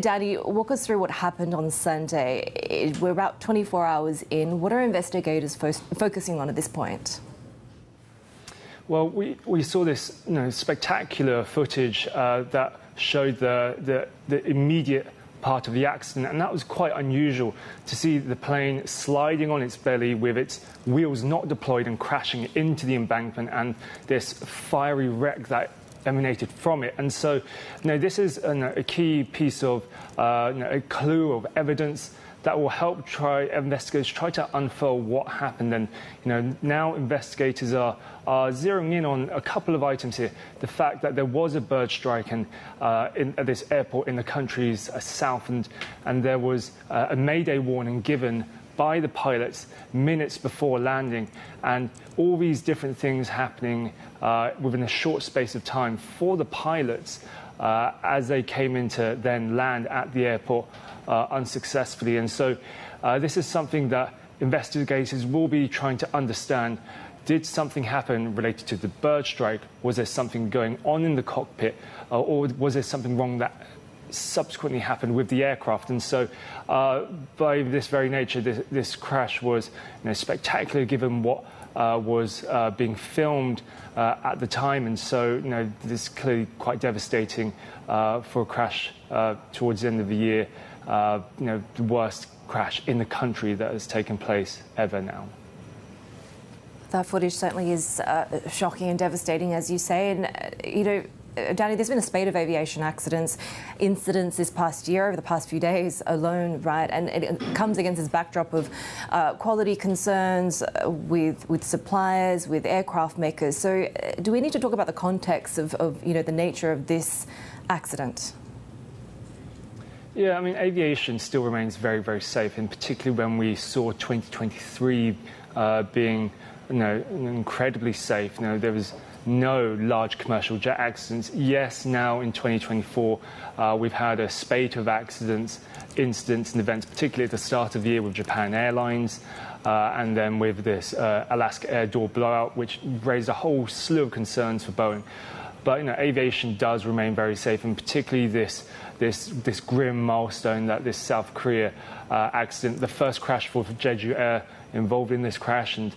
Danny, walk us through what happened on Sunday. We're about 24 hours in. What are investigators focusing on at this point? Well, we saw this spectacular footage that showed the immediate part of the accident, and that was quite unusual to see the plane sliding on its belly with its wheels not deployed and crashing into the embankment, and this fiery wreck that emanated from it. And so, this is a key piece of a clue of evidence that will help investigators try to unfold what happened. And now investigators are zeroing in on a couple of items here. The fact that there was a bird strike at this airport in the country's south, and there was a mayday warning given by the pilots minutes before landing, and all these different things happening within a short space of time for the pilots as they came in to then land at the airport unsuccessfully. And so this is something that investigators will be trying to understand. Did something happen related to the bird strike? Was there something going on in the cockpit? Or was there something wrong that subsequently happened with the aircraft? And so by this very nature, this crash was spectacular given what was being filmed at the time. And so this is clearly quite devastating for a crash towards the end of the year. The worst crash in the country that has taken place ever now. That footage certainly is shocking and devastating, as you say. And, Danny, there's been a spate of aviation incidents this past year, over the past few days alone, right? And it comes against this backdrop of quality concerns with suppliers, with aircraft makers. So do we need to talk about the context of the nature of this accident? Yeah, I mean, aviation still remains very, very safe, and particularly when we saw 2023 being incredibly safe. There was no large commercial jet accidents. Yes, now in 2024, we've had a spate of incidents and events, particularly at the start of the year with Japan Airlines, and then with this Alaska Air door blowout, which raised a whole slew of concerns for Boeing. But aviation does remain very safe, and particularly this grim milestone that this South Korea accident, the first crash for Jeju Air involved in this crash, and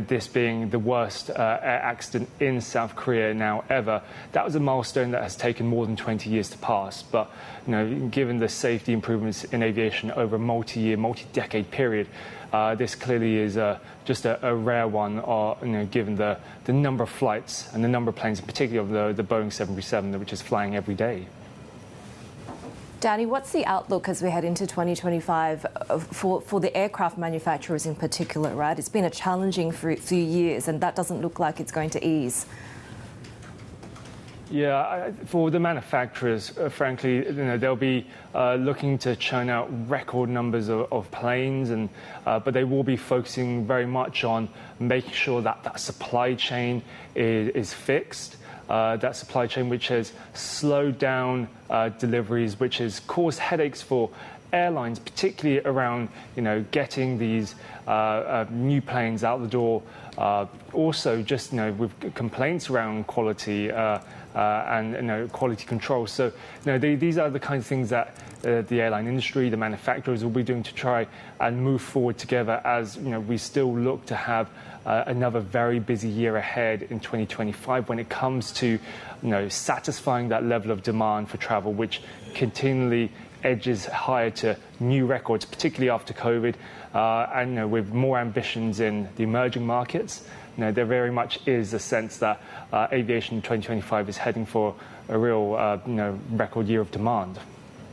this being the worst air accident in South Korea now ever. That was a milestone that has taken more than 20 years to pass. But given the safety improvements in aviation over a multi-year, multi-decade period, this clearly is just a rare one, given the number of flights and the number of planes, in particular of the Boeing 737, which is flying every day. Danny, what's the outlook as we head into 2025 for the aircraft manufacturers in particular, right? It's been a challenging few years, and that doesn't look like it's going to ease. Yeah, for the manufacturers, frankly, they'll be looking to churn out record numbers of planes, but they will be focusing very much on making sure that supply chain is fixed. That supply chain which has slowed down deliveries, which has caused headaches for airlines, particularly around getting these new planes out the door. Also, just with complaints around quality and quality control. So these are the kinds of things that the airline industry, the manufacturers will be doing to try and move forward together as we still look to have another very busy year ahead in 2025 when it comes to satisfying that level of demand for travel, which continually edges higher to new records, particularly after COVID, and with more ambitions in the emerging markets. There very much is a sense that aviation in 2025 is heading for a real record year of demand.